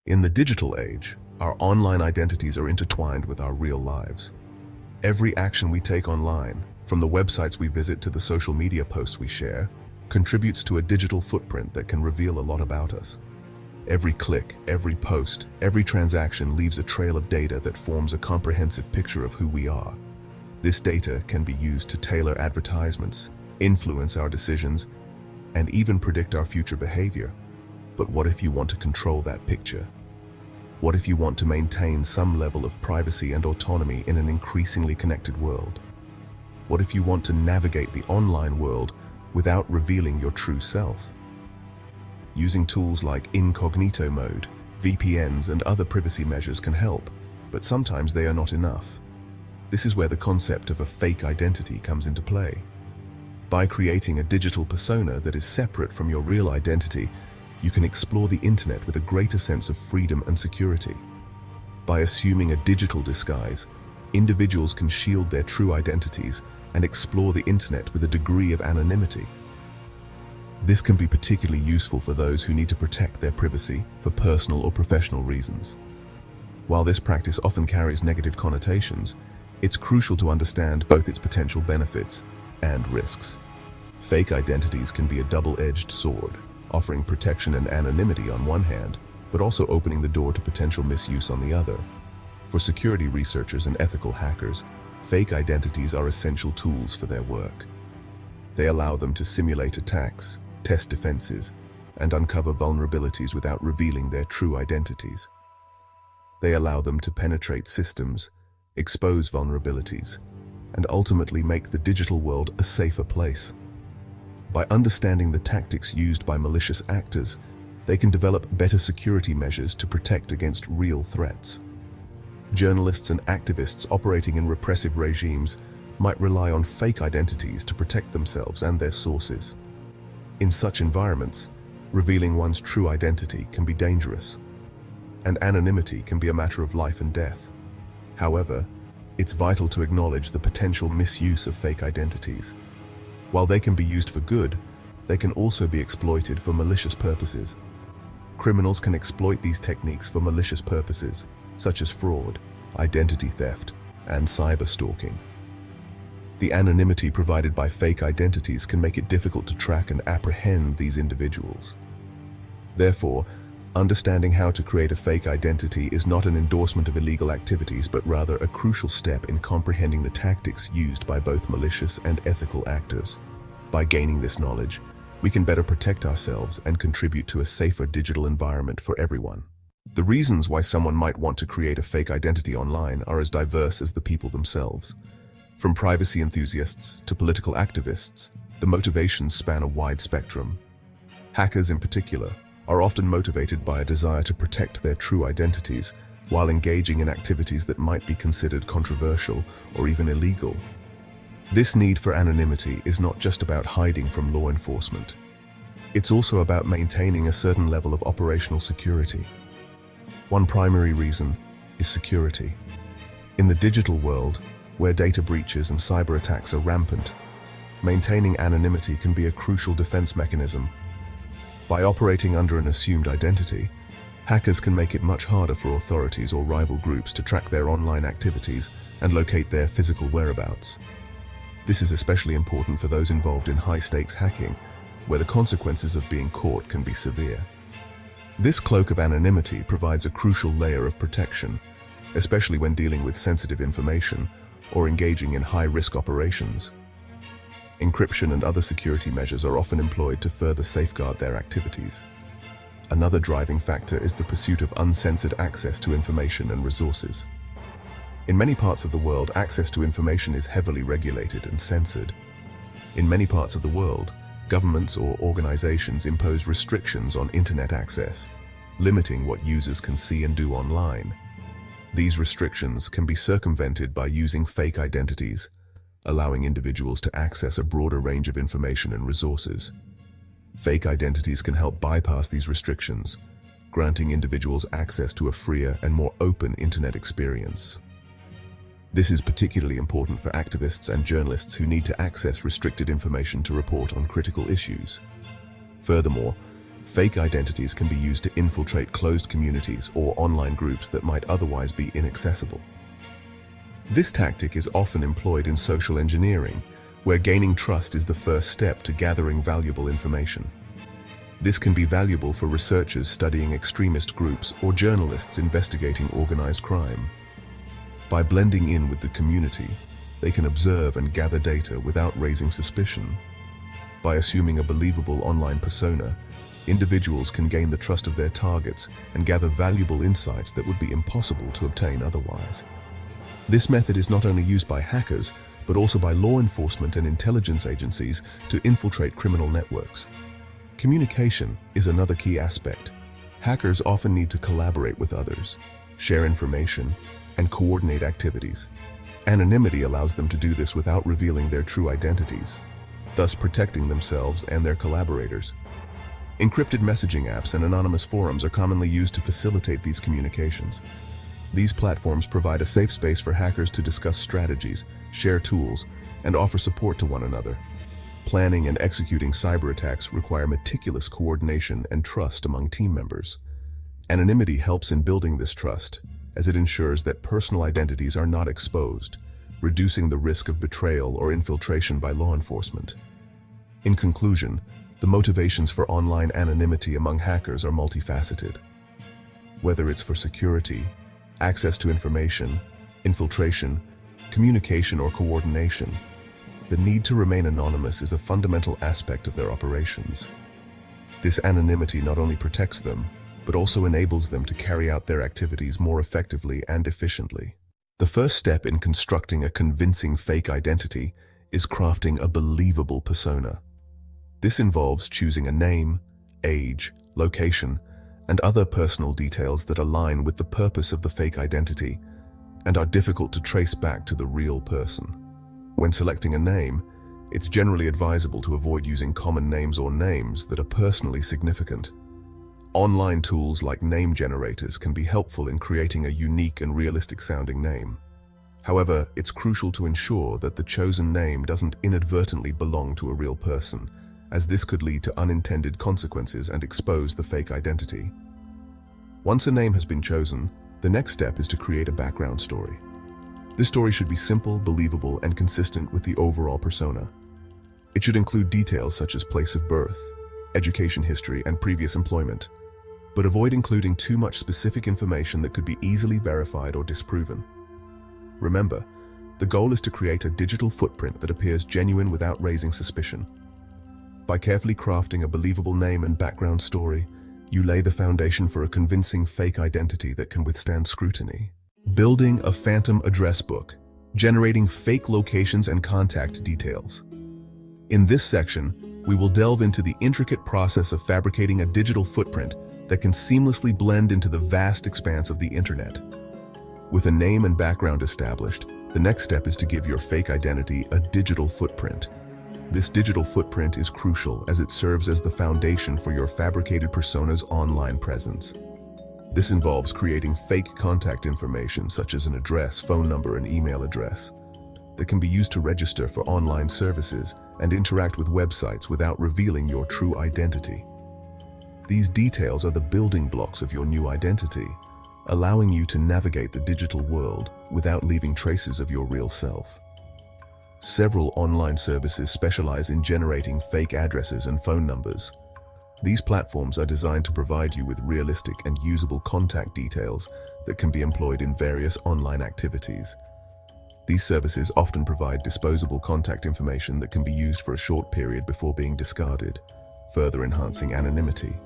In the digital age, our online identities are intertwined with our real lives. Every action we take online, from the websites we visit to the social media posts we share, contributes to a digital footprint that can reveal a lot about us. Every click, every post, every transaction leaves a trail of data that forms a comprehensive picture of who we are. This data can be used to tailor advertisements, influence our decisions, and even predict our future behavior. But what if you want to control that picture? What if you want to maintain some level of privacy and autonomy in an increasingly connected world? What if you want to navigate the online world without revealing your true self? Using tools like incognito mode, VPNs, and other privacy measures can help, but sometimes they are not enough. This is where the concept of a fake identity comes into play. By creating a digital persona that is separate from your real identity, you can explore the internet with a greater sense of freedom and security. By assuming a digital disguise, individuals can shield their true identities and explore the internet with a degree of anonymity. This can be particularly useful for those who need to protect their privacy for personal or professional reasons. While this practice often carries negative connotations, it's crucial to understand both its potential benefits and risks. Fake identities can be a double-edged sword, offering protection and anonymity on one hand, but also opening the door to potential misuse on the other. For security researchers and ethical hackers, fake identities are essential tools for their work. They allow them to simulate attacks, test defenses, and uncover vulnerabilities without revealing their true identities. They allow them to penetrate systems, expose vulnerabilities, and ultimately make the digital world a safer place. By understanding the tactics used by malicious actors, they can develop better security measures to protect against real threats. Journalists and activists operating in repressive regimes might rely on fake identities to protect themselves and their sources. In such environments, revealing one's true identity can be dangerous, and anonymity can be a matter of life and death. However, it's vital to acknowledge the potential misuse of fake identities. While they can be used for good, they can also be exploited for malicious purposes. Criminals can exploit these techniques for malicious purposes, such as fraud, identity theft, and cyberstalking. The anonymity provided by fake identities can make it difficult to track and apprehend these individuals. Therefore, understanding how to create a fake identity is not an endorsement of illegal activities, but rather a crucial step in comprehending the tactics used by both malicious and ethical actors. By gaining this knowledge, we can better protect ourselves and contribute to a safer digital environment for everyone. The reasons why someone might want to create a fake identity online are as diverse as the people themselves. From privacy enthusiasts to political activists, the motivations span a wide spectrum. Hackers in particular are often motivated by a desire to protect their true identities while engaging in activities that might be considered controversial or even illegal. This need for anonymity is not just about hiding from law enforcement. It's also about maintaining a certain level of operational security. One primary reason is security. In the digital world, where data breaches and cyber attacks are rampant, maintaining anonymity can be a crucial defense mechanism. By operating under an assumed identity, hackers can make it much harder for authorities or rival groups to track their online activities and locate their physical whereabouts. This is especially important for those involved in high-stakes hacking, where the consequences of being caught can be severe. This cloak of anonymity provides a crucial layer of protection, especially when dealing with sensitive information or engaging in high-risk operations. Encryption and other security measures are often employed to further safeguard their activities. Another driving factor is the pursuit of uncensored access to information and resources. In many parts of the world, access to information is heavily regulated and censored. In many parts of the world, governments or organizations impose restrictions on internet access, limiting what users can see and do online. These restrictions can be circumvented by using fake identities, allowing individuals to access a broader range of information and resources. Fake identities can help bypass these restrictions, granting individuals access to a freer and more open internet experience. This is particularly important for activists and journalists who need to access restricted information to report on critical issues. Furthermore, Fake identities can be used to infiltrate closed communities or online groups that might otherwise be inaccessible. This tactic is often employed in social engineering, where gaining trust is the first step to gathering valuable information. This can be valuable for researchers studying extremist groups or journalists investigating organized crime. By blending in with the community, they can observe and gather data without raising suspicion. By assuming a believable online persona, individuals can gain the trust of their targets and gather valuable insights that would be impossible to obtain otherwise. This method is not only used by hackers, but also by law enforcement and intelligence agencies to infiltrate criminal networks. Communication is another key aspect. Hackers often need to collaborate with others, share information, and coordinate activities. Anonymity allows them to do this without revealing their true identities, thus protecting themselves and their collaborators. Encrypted messaging apps and anonymous forums are commonly used to facilitate these communications. These platforms provide a safe space for hackers to discuss strategies, share tools, and offer support to one another. Planning and executing cyber attacks require meticulous coordination and trust among team members. Anonymity helps in building this trust, as it ensures that personal identities are not exposed, reducing the risk of betrayal or infiltration by law enforcement. In conclusion, the motivations for online anonymity among hackers are multifaceted. Whether it's for security, access to information, infiltration, communication, or coordination, the need to remain anonymous is a fundamental aspect of their operations. This anonymity not only protects them, but also enables them to carry out their activities more effectively and efficiently. The first step in constructing a convincing fake identity is crafting a believable persona. This involves choosing a name, age, location, and other personal details that align with the purpose of the fake identity and are difficult to trace back to the real person. When selecting a name, it's generally advisable to avoid using common names or names that are personally significant. Online tools like name generators can be helpful in creating a unique and realistic-sounding name. However, it's crucial to ensure that the chosen name doesn't inadvertently belong to a real person, as this could lead to unintended consequences and expose the fake identity. Once a name has been chosen, the next step is to create a background story. This story should be simple, believable, and consistent with the overall persona. It should include details such as place of birth, education history, and previous employment, but avoid including too much specific information that could be easily verified or disproven. Remember, the goal is to create a digital footprint that appears genuine without raising suspicion. By carefully crafting a believable name and background story, you lay the foundation for a convincing fake identity that can withstand scrutiny. Building a phantom address book, generating fake locations and contact details. In this section, we will delve into the intricate process of fabricating a digital footprint that can seamlessly blend into the vast expanse of the internet. With a name and background established, the next step is to give your fake identity a digital footprint. This digital footprint is crucial as it serves as the foundation for your fabricated persona's online presence. This involves creating fake contact information such as an address, phone number, and email address that can be used to register for online services and interact with websites without revealing your true identity. These details are the building blocks of your new identity, allowing you to navigate the digital world without leaving traces of your real self. Several online services specialize in generating fake addresses and phone numbers. These platforms are designed to provide you with realistic and usable contact details that can be employed in various online activities. These services often provide disposable contact information that can be used for a short period before being discarded, further enhancing anonymity.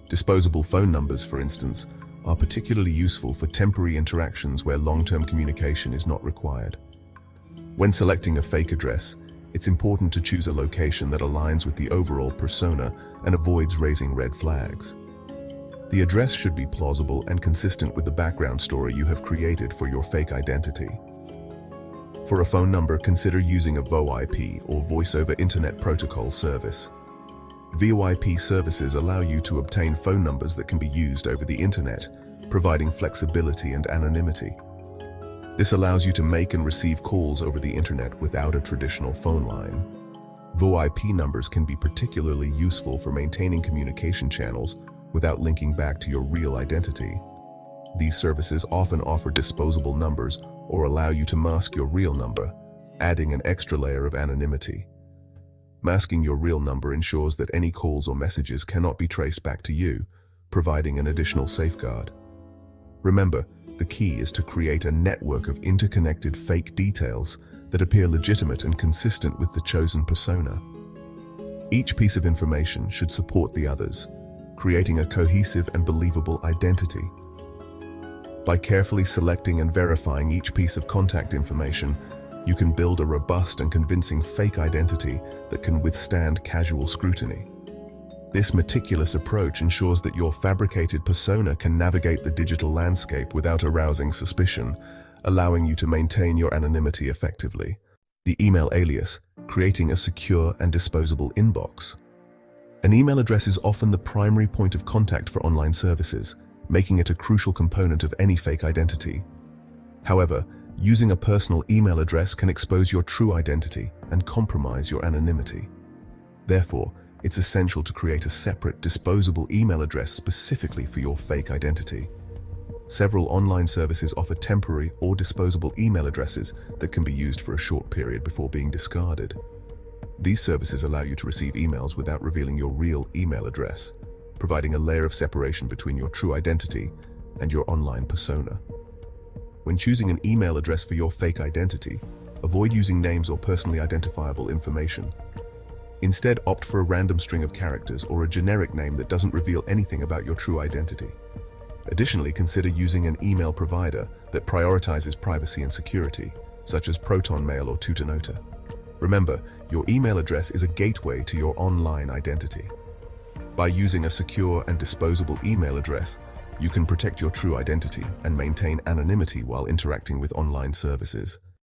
Disposable phone numbers, for instance, are particularly useful for temporary interactions where long-term communication is not required. When selecting a fake address, it's important to choose a location that aligns with the overall persona and avoids raising red flags. The address should be plausible and consistent with the background story you have created for your fake identity. For a phone number, consider using a VoIP or Voice over Internet Protocol service. VoIP services allow you to obtain phone numbers that can be used over the internet, providing flexibility and anonymity. This allows you to make and receive calls over the internet without a traditional phone line. VoIP numbers can be particularly useful for maintaining communication channels without linking back to your real identity. These services often offer disposable numbers or allow you to mask your real number, adding an extra layer of anonymity. Masking your real number ensures that any calls or messages cannot be traced back to you, providing an additional safeguard. Remember, the key is to create a network of interconnected fake details that appear legitimate and consistent with the chosen persona. Each piece of information should support the others, creating a cohesive and believable identity. By carefully selecting and verifying each piece of contact information, you can build a robust and convincing fake identity that can withstand casual scrutiny. This meticulous approach ensures that your fabricated persona can navigate the digital landscape without arousing suspicion, allowing you to maintain your anonymity effectively. The email alias, creating a secure and disposable inbox. An email address is often the primary point of contact for online services, making it a crucial component of any fake identity. However, using a personal email address can expose your true identity and compromise your anonymity. Therefore, it's essential to create a separate, disposable email address specifically for your fake identity. Several online services offer temporary or disposable email addresses that can be used for a short period before being discarded. These services allow you to receive emails without revealing your real email address, providing a layer of separation between your true identity and your online persona. When choosing an email address for your fake identity, avoid using names or personally identifiable information. Instead, opt for a random string of characters or a generic name that doesn't reveal anything about your true identity. Additionally, consider using an email provider that prioritizes privacy and security, such as ProtonMail or Tutanota. Remember, your email address is a gateway to your online identity. By using a secure and disposable email address, you can protect your true identity and maintain anonymity while interacting with online services.